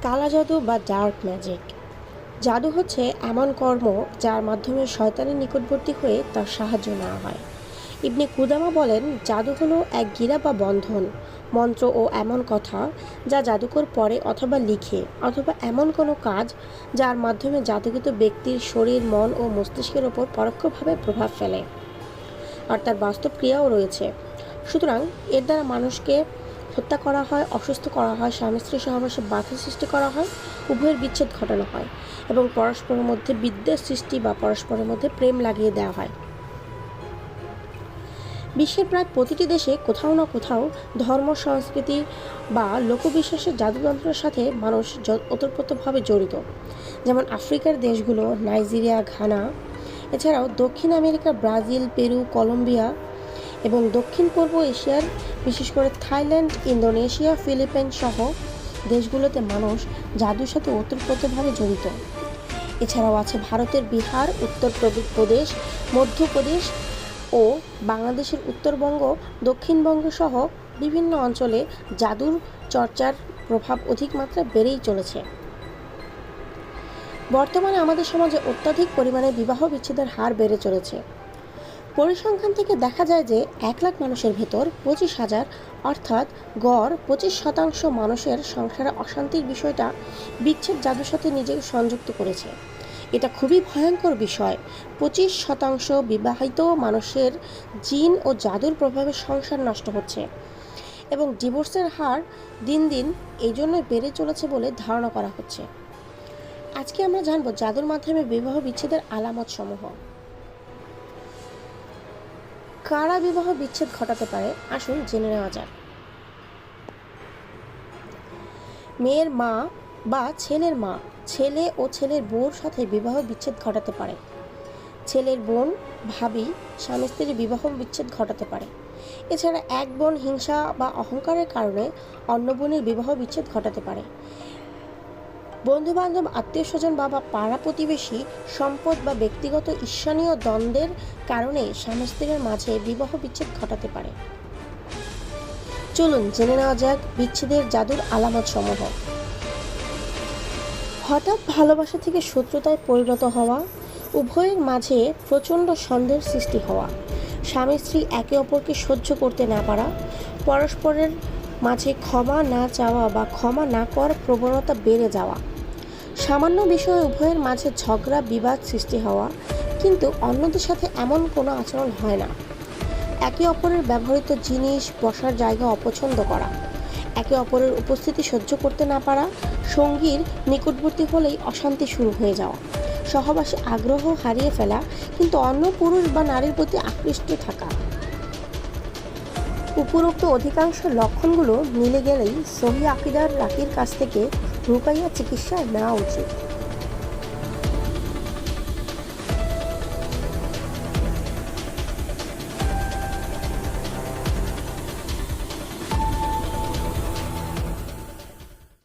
কালা জাদু বা ডার্ক ম্যাজিক। জাদু হচ্ছে এমন কর্ম যার মাধ্যমে শয়তানের নিকটবর্তী হয়ে তার সাহায্য নেওয়া হয়। ইবনে কুদামা বলেন, জাদু হলো এক গিরা বা বন্ধন, মন্ত্র ও এমন কথা যা জাদুকর পড়ে অথবা লিখে, অথবা এমন কোনো কাজ যার মাধ্যমে জাদুকৃত ব্যক্তির শরীর, মন ও মস্তিষ্কের ওপর পরোক্ষভাবে প্রভাব ফেলে, আর তার বাস্তব ক্রিয়াও রয়েছে। সুতরাং এর দ্বারা মানুষকে হত্যা করা হয়, অসুস্থ করা হয়, স্বামী স্ত্রী সহবাসে বাধা সৃষ্টি করা হয়, উভয়ের বিচ্ছেদ ঘটানো হয় এবং পরস্পরের মধ্যে বিদ্বেষ সৃষ্টি বা পরস্পরের মধ্যে প্রেম লাগিয়ে দেওয়া হয়। বিশ্বের প্রায় প্রতিটি দেশে কোথাও না কোথাও ধর্ম, সংস্কৃতি বা লোকবিশ্বাসের জাদুতন্ত্রের সাথে মানুষ ওতপ্রোতভাবে জড়িত। যেমন আফ্রিকার দেশগুলো, নাইজেরিয়া, ঘানা, এছাড়াও দক্ষিণ আমেরিকা, ব্রাজিল, পেরু, কলম্বিয়া এবং দক্ষিণ পূর্ব এশিয়ার বিশেষ করে থাইল্যান্ড, ইন্দোনেশিয়া, ফিলিপাইন সহ দেশগুলোতে মানুষ জাদুর সাথে ওতপ্রোতভাবে জড়িত। এছাড়াও আছে ভারতের বিহার, উত্তর প্রদেশ, মধ্যপ্রদেশ ও বাংলাদেশের উত্তরবঙ্গ, দক্ষিণবঙ্গ সহ বিভিন্ন অঞ্চলে জাদুর চর্চার প্রভাব অধিক মাত্রায় বেড়েই চলেছে। বর্তমানে আমাদের সমাজে অত্যাধিক পরিমাণে বিবাহ বিচ্ছেদের হার বেড়ে চলেছে। পরিসংখ্যান থেকে দেখা যায় যে 1,00,000 মানুষের ভেতর 25,000 অর্থাৎ গড় 25% মানুষের সংসারে অশান্তির বিষয়টা বিচ্ছেদ জাদুর সাথে নিজেকে সংযুক্ত করেছে। এটা খুবই ভয়ঙ্কর বিষয়। 25% বিবাহিত মানুষের জিন ও জাদুর প্রভাবে সংসার নষ্ট হচ্ছে এবং ডিভোর্সের হার দিন দিন এই জন্যই বেড়ে চলেছে বলে ধারণা করা হচ্ছে। আজকে আমরা জানব জাদুর মাধ্যমে বিবাহ বিচ্ছেদের আলামত সমূহ। কারা বিবাহ বিচ্ছেদ ঘটাতে পারে, আসুন জেনে নেওয়া যাক। মেয়ের মা বা ছেলের মা ছেলে ও ছেলের বউর সাথে বিবাহ বিচ্ছেদ ঘটাতে পারে। ছেলের বোন, ভাবি স্বামী স্ত্রীর বিবাহ বিচ্ছেদ ঘটাতে পারে। এছাড়া এক বোন হিংসা বা অহংকারের কারণে অন্য বোনের বিবাহ বিচ্ছেদ ঘটাতে পারে। বন্ধুবান্ধব, আত্মীয় স্বজন বা পাড়া প্রতিবেশী, সম্পদ বা ব্যক্তিগত ঈর্ষণীয় দ্বন্দ্বের কারণে স্বামী স্ত্রীর মাঝে বিবাহ বিচ্ছেদ ঘটাতে পারে। চলুন জেনে নেওয়া যাক বিচ্ছেদের জাদুর আলামত সমূহ। হঠাৎ ভালোবাসা থেকে শত্রুতায় পরিণত হওয়া, উভয়ের মাঝে প্রচণ্ড সন্দেহের সৃষ্টি হওয়া, স্বামী স্ত্রী একে অপরকে সহ্য করতে না পারা, পরস্পরের মাঝে ক্ষমা না চাওয়া বা ক্ষমা না করার প্রবণতা বেড়ে যাওয়া, সামান্য বিষয়ে উভয়ের মাঝে ঝগড়া বিবাদ সৃষ্টি হওয়া কিন্তু অন্যদের সাথে এমন কোনো আচরণ হয় না, একে অপরের ব্যবহৃত জিনিস, বসার জায়গা অপছন্দ করা, একে অপরের উপস্থিতি সহ্য করতে না পারা, সঙ্গীর নিকটবর্তী হলেই অশান্তি শুরু হয়ে যাওয়া, সহবাসে আগ্রহ হারিয়ে ফেলা কিন্তু অন্য পুরুষ বা নারীর প্রতি আকৃষ্ট থাকা। উপরোক্ত অধিকাংশ লক্ষণগুলো মিলে গেলেই সহি আকীদার রাকির কাছ থেকে রুকাইয়া চিকিৎসা নেওয়া উচিত।